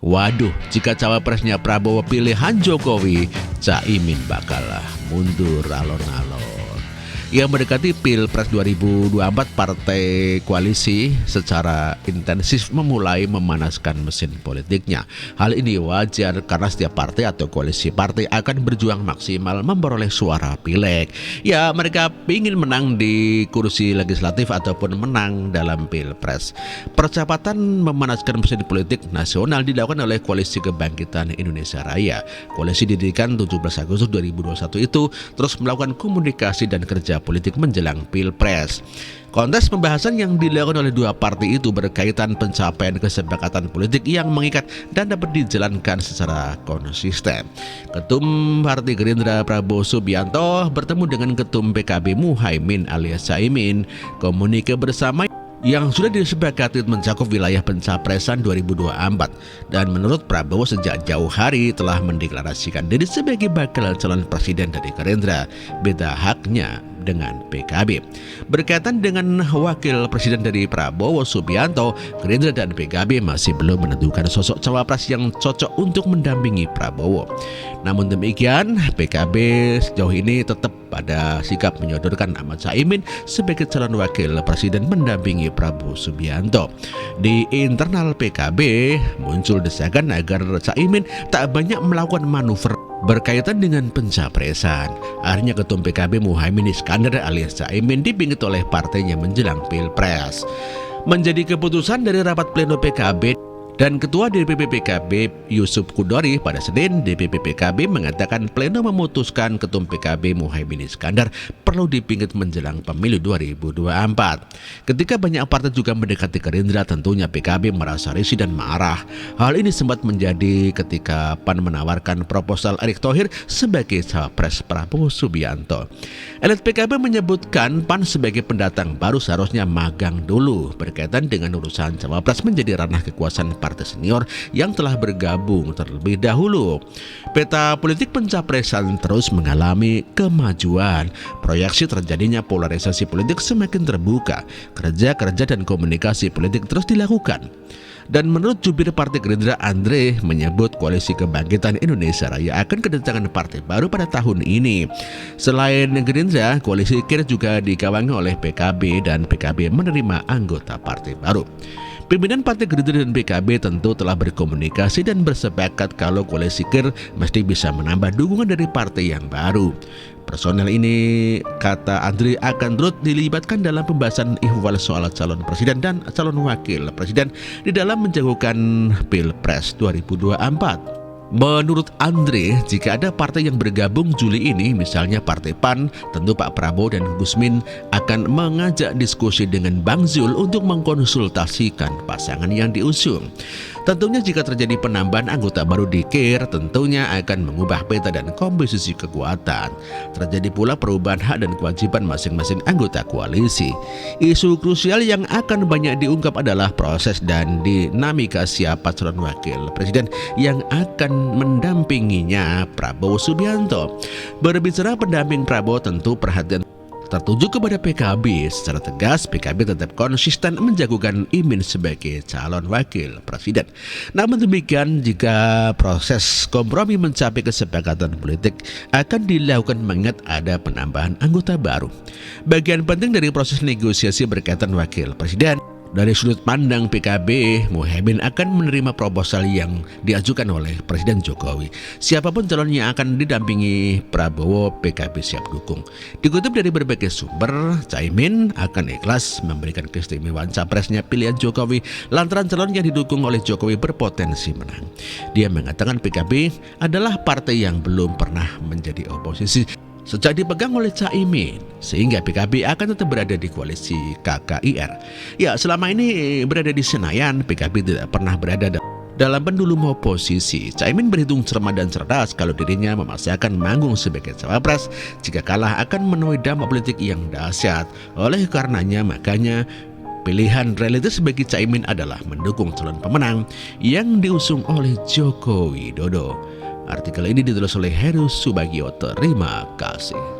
Waduh, jika cawapresnya Prabowo pilihan Jokowi, Caimin bakal mundur alon-alon. Yang mendekati Pilpres 2024, partai koalisi secara intensif memulai memanaskan mesin politiknya. Hal ini wajar karena setiap partai atau koalisi partai akan berjuang maksimal memperoleh suara pileg. Ya, mereka ingin menang di kursi legislatif ataupun menang dalam Pilpres. Percepatan memanaskan mesin politik nasional dilakukan oleh Koalisi Kebangkitan Indonesia Raya. Koalisi didirikan 17 Agustus 2021 itu terus melakukan komunikasi dan kerja politik menjelang Pilpres. Kontes pembahasan yang dilakukan oleh dua partai itu berkaitan pencapaian kesepakatan politik yang mengikat dan dapat dijalankan secara konsisten. Ketum Partai Gerindra Prabowo Subianto bertemu dengan Ketum PKB Muhaimin alias Caimin. Komunike bersama yang sudah disepakati mencakup wilayah pencapresan 2024, dan menurut Prabowo sejak jauh hari telah mendeklarasikan diri sebagai bakal calon presiden dari Gerindra. Beda haknya dengan PKB. Berkaitan dengan wakil presiden dari Prabowo Subianto, Gerindra dan PKB masih belum menentukan sosok cawapres yang cocok untuk mendampingi Prabowo. Namun demikian, PKB sejauh ini tetap pada sikap menyodorkan nama Caimin sebagai calon wakil presiden mendampingi Prabowo Subianto. Di internal PKB muncul desakan agar Caimin tak banyak melakukan manuver berkaitan dengan pencapresan. Akhirnya Ketum PKB Muhaimin Iskandar alias Caimin dipingit oleh partainya menjelang Pilpres. Menjadi keputusan dari rapat pleno PKB dan Ketua DPP PKB Yusuf Kudori pada Senin, DPP PKB mengatakan pleno memutuskan Ketum PKB Muhaimin Iskandar perlu dipingit menjelang pemilu 2024. Ketika banyak partai juga mendekati Gerindra, tentunya PKB merasa risih dan marah. Hal ini sempat menjadi ketika PAN menawarkan proposal Erick Thohir sebagai cawapres Prabowo Subianto. Elit PKB menyebutkan PAN sebagai pendatang baru seharusnya magang dulu. Berkaitan dengan urusan cawapres menjadi ranah kekuasaan partai senior yang telah bergabung terlebih dahulu. Peta politik pencapresan terus mengalami kemajuan. Proyeksi terjadinya polarisasi politik semakin terbuka. Kerja dan komunikasi politik terus dilakukan. Dan menurut jubir Partai Gerindra Andre menyebut Koalisi Kebangkitan Indonesia Raya akan kedatangan partai baru pada tahun ini. Selain Gerindra, koalisi KIR juga dikawangi oleh PKB dan PKB menerima anggota partai baru. Pimpinan Partai Gerindra dan PKB tentu telah berkomunikasi dan bersepakat kalau koalisi KIR mesti bisa menambah dukungan dari partai yang baru. Personel ini, kata Andri, akan turut dilibatkan dalam pembahasan ihwal soal calon presiden dan calon wakil presiden di dalam menjagokan Pilpres 2024. Menurut Andre, jika ada partai yang bergabung Juli ini, misalnya Partai PAN, tentu Pak Prabowo dan Gusmin akan mengajak diskusi dengan Bang Zul untuk mengkonsultasikan pasangan yang diusung. Tentunya jika terjadi penambahan anggota baru di KIR, tentunya akan mengubah peta dan komposisi kekuatan. Terjadi pula perubahan hak dan kewajiban masing-masing anggota koalisi. Isu krusial yang akan banyak diungkap adalah proses dan dinamika siapa calon wakil presiden yang akan mendampinginya Prabowo Subianto. Berbicara pendamping Prabowo, tentu perhatian tertuju kepada PKB. Secara tegas, PKB tetap konsisten menjagokan Imin sebagai calon wakil presiden. Namun demikian, jika proses kompromi mencapai kesepakatan politik akan dilakukan mengingat ada penambahan anggota baru. Bagian penting dari proses negosiasi berkaitan wakil presiden, dari sudut pandang PKB, Muhaimin akan menerima proposal yang diajukan oleh Presiden Jokowi. Siapapun calon yang akan didampingi Prabowo, PKB siap dukung. Dikutip dari berbagai sumber, Caimin akan ikhlas memberikan keistimewaan capresnya pilihan Jokowi lantaran calon yang didukung oleh Jokowi berpotensi menang. Dia mengatakan PKB adalah partai yang belum pernah menjadi oposisi sejak dipegang oleh Caimin, sehingga PKB akan tetap berada di koalisi KKIR. Ya, selama ini berada di Senayan, PKB tidak pernah berada dalam pendulum oposisi. Caimin berhitung cermat dan cerdas kalau dirinya memaksakan manggung sebagai cawapres jika kalah akan menuai dampak politik yang dahsyat. Oleh karenanya, makanya pilihan realistis bagi Caimin adalah mendukung calon pemenang yang diusung oleh Joko Widodo. Artikel ini ditulis oleh Heru Subagio. Terima kasih.